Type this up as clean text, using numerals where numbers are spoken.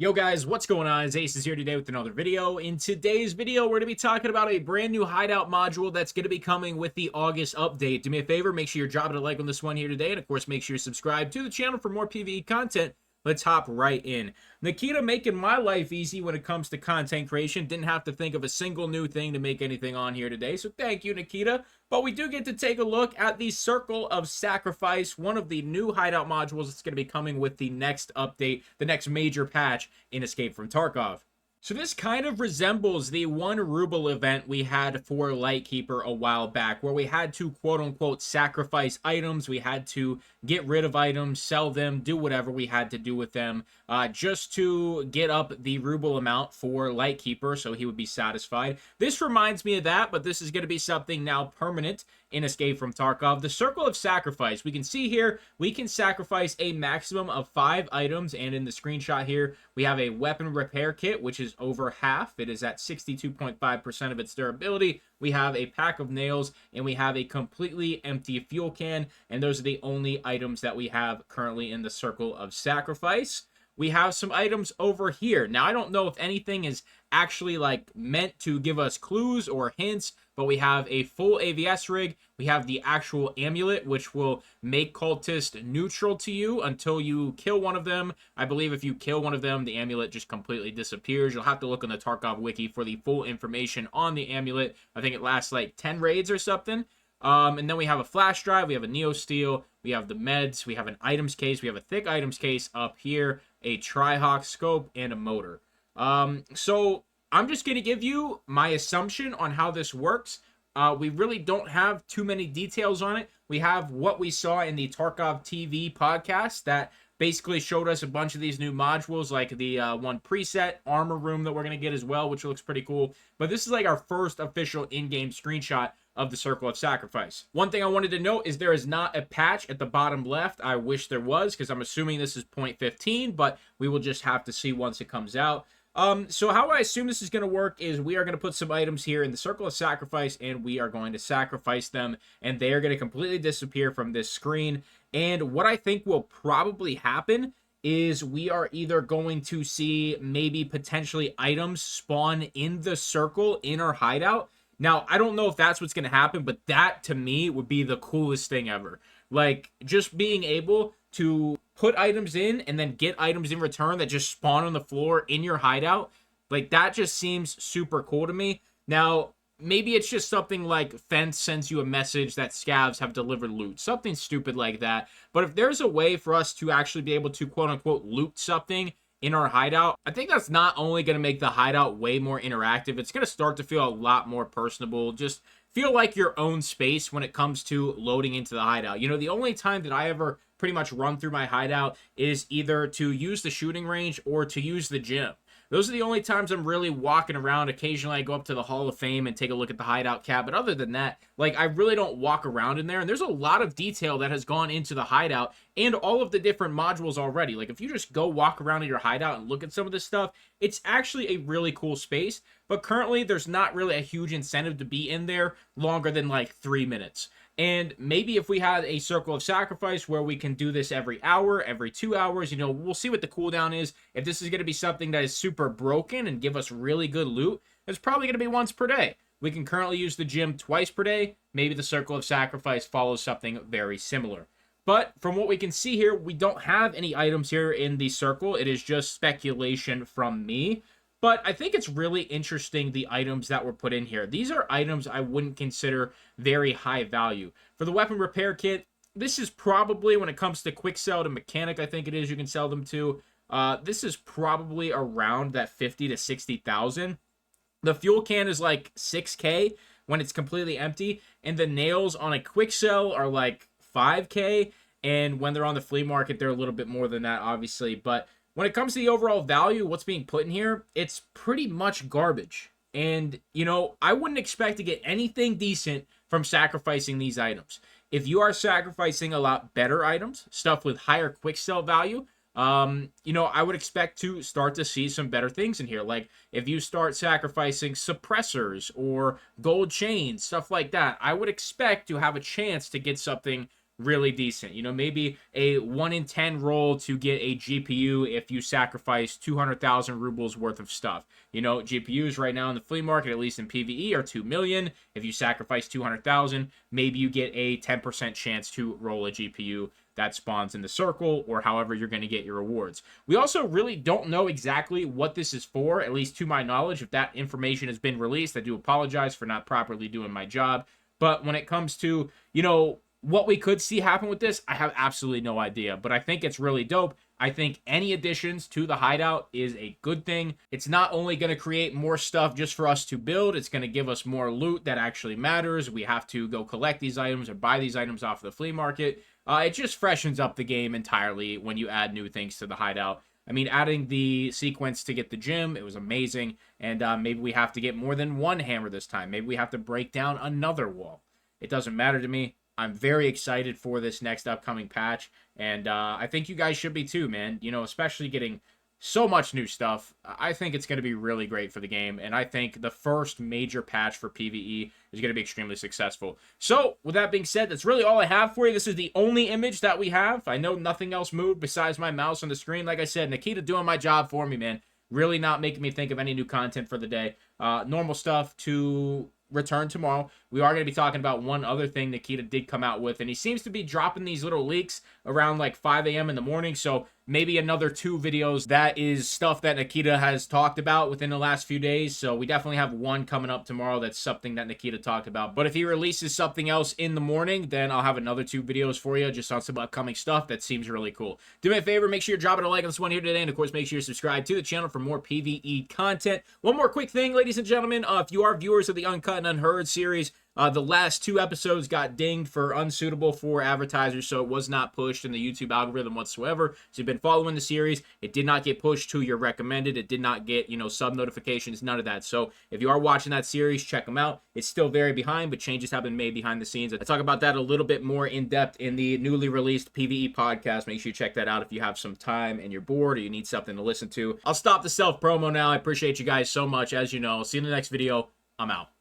Yo guys, what's going on? It's Acez here today with another video. In today's video, we're going to be talking about a brand new hideout module that's going to be coming with the August update. Do me a favor, make sure you're dropping a like on this one here today, and of course, make sure you're subscribed to the channel for more PvE content. Let's hop right in. Nikita making my life easy when it comes to content creation. Didn't have to think of a single new thing to make anything on here today, so thank you, Nikita. But we do get to take a look at the Circle of Sacrifice, one of the new hideout modules that's going to be coming with the next update, the next major patch in Escape from Tarkov. So this kind of resembles the 1 ruble event we had for Lightkeeper a while back, where we had to quote-unquote sacrifice items. We had to get rid of items, sell them, do whatever we had to do with them, just to get up the ruble amount for Lightkeeper so he would be satisfied. This reminds me of that, but this is going to be something now permanent in Escape from Tarkov. The Circle of Sacrifice. We can see here, we can sacrifice a maximum of 5 items, and in the screenshot here, we have a weapon repair kit, which is over half. It is at 62.5% of its durability. We have a pack of nails, and we have a completely empty fuel can, and those are the only items that we have currently in the Circle of Sacrifice. We have some items over here. Now, I don't know if anything is actually like meant to give us clues or hints, but we have a full AVS rig. We have the actual amulet, which will make Cultist neutral to you until you kill one of them. I believe if you kill one of them, the amulet just completely disappears. You'll have to look on the Tarkov wiki for the full information on the amulet. I think it lasts like 10 raids or something. And then we have a flash drive, we have a Neo Steel, we have the meds, we have an items case, we have a thick items case up here, a Tri-Hawk scope, and a motor. So I'm just going to give you my assumption on how this works. We really don't have too many details on it. We have what we saw in the Tarkov TV podcast that basically showed us a bunch of these new modules, like the one preset armor room that we're going to get as well, which looks pretty cool. But this is like our first official in-game screenshot of the Circle of Sacrifice. One thing I wanted to note is there is not a patch at the bottom left. I wish there was, because I'm assuming this is 0.15, but we will just have to see once it comes out. So how I assume this is going to work is we are going to put some items here in the Circle of Sacrifice, and we are going to sacrifice them, and they are going to completely disappear from this screen. And what I think will probably happen is we are either going to see maybe potentially items spawn in the circle in our hideout. Now, I don't know if that's what's going to happen, but that to me would be the coolest thing ever. Like, just being able to put items in and then get items in return that just spawn on the floor in your hideout. Like, that just seems super cool to me. Now, maybe it's just something like Fence sends you a message that scavs have delivered loot. Something stupid like that. But if there's a way for us to actually be able to quote-unquote loot something in our hideout, I think that's not only going to make the hideout way more interactive, it's going to start to feel a lot more personable. Just feel like your own space when it comes to loading into the hideout. You know, the only time that I ever pretty much run through my hideout is either to use the shooting range or to use the gym. Those are the only times I'm really walking around. Occasionally I go up to the Hall of Fame and take a look at the hideout cab. But other than that, like, I really don't walk around in there. And there's a lot of detail that has gone into the hideout and all of the different modules already. Like, if you just go walk around in your hideout and look at some of this stuff, it's actually a really cool space. But currently there's not really a huge incentive to be in there longer than like 3 minutes. And maybe if we had a Circle of Sacrifice where we can do this every hour, every 2 hours, you know, we'll see what the cooldown is. If this is going to be something that is super broken and give us really good loot, it's probably going to be once per day. We can currently use the gym twice per day. Maybe the Circle of Sacrifice follows something very similar. But from what we can see here, we don't have any items here in the circle. It is just speculation from me. But I think it's really interesting, the items that were put in here. These are items I wouldn't consider very high value. For the weapon repair kit, this is probably, when it comes to quick sell to mechanic, I think it is, you can sell them to. This is probably around that 50 to 60,000. The fuel can is like 6K when it's completely empty. And the nails on a quick sell are like 5K. And when they're on the flea market, they're a little bit more than that, obviously. But when it comes to the overall value, what's being put in here, it's pretty much garbage. And, you know, I wouldn't expect to get anything decent from sacrificing these items. If you are sacrificing a lot better items, stuff with higher quick sell value, you know, I would expect to start to see some better things in here. Like, if you start sacrificing suppressors or gold chains, stuff like that, I would expect to have a chance to get something really decent. You know, maybe a 1 in 10 roll to get a GPU if you sacrifice 200,000 rubles worth of stuff. You know, GPUs right now in the flea market, at least in PvE, are 2 million. If you sacrifice 200,000, maybe you get a 10% chance to roll a GPU that spawns in the circle, or however you're going to get your rewards. We also really don't know exactly what this is for, at least to my knowledge. If that information has been released, I do apologize for not properly doing my job. But when it comes to, you know, what we could see happen with this, I have absolutely no idea. But I think it's really dope. I think any additions to the hideout is a good thing. It's not only going to create more stuff just for us to build, it's going to give us more loot that actually matters. We have to go collect these items or buy these items off the flea market. It just freshens up the game entirely when you add new things to the hideout. I mean, adding the sequence to get the gym, it was amazing. And maybe we have to get more than one hammer this time. Maybe we have to break down another wall. It doesn't matter to me. I'm very excited for this next upcoming patch. And I think you guys should be too, man. You know, especially getting so much new stuff. I think it's going to be really great for the game, and I think the first major patch for PvE is going to be extremely successful. So, with that being said, that's really all I have for you. This is the only image that we have. I know nothing else moved besides my mouse on the screen. Like I said, Nikita doing my job for me, man. Really not making me think of any new content for the day. Normal stuff to return tomorrow. We are going to be talking about one other thing Nikita did come out with, and he seems to be dropping these little leaks around like 5 a.m. in the morning, so maybe another 2 videos. That is stuff that Nikita has talked about within the last few days, so we definitely have one coming up tomorrow that's something that Nikita talked about. But if he releases something else in the morning, then I'll have another 2 videos for you just on some upcoming stuff that seems really cool. Do me a favor, make sure you're dropping a like on this one here today, and of course make sure you're subscribed to the channel for more PvE content. One more quick thing, ladies and gentlemen, if you are viewers of the Uncut and Unheard series, the last 2 episodes got dinged for unsuitable for advertisers, so it was not pushed in the YouTube algorithm whatsoever. So you've been following the series. It did not get pushed to your recommended. It did not get, you know, sub notifications, none of that. So if you are watching that series, check them out. It's still very behind, but changes have been made behind the scenes. I talk about that a little bit more in depth in the newly released PvE podcast. Make sure you check that out if you have some time and you're bored or you need something to listen to. I'll stop the self-promo now. I appreciate you guys so much. As you know, see you in the next video. I'm out.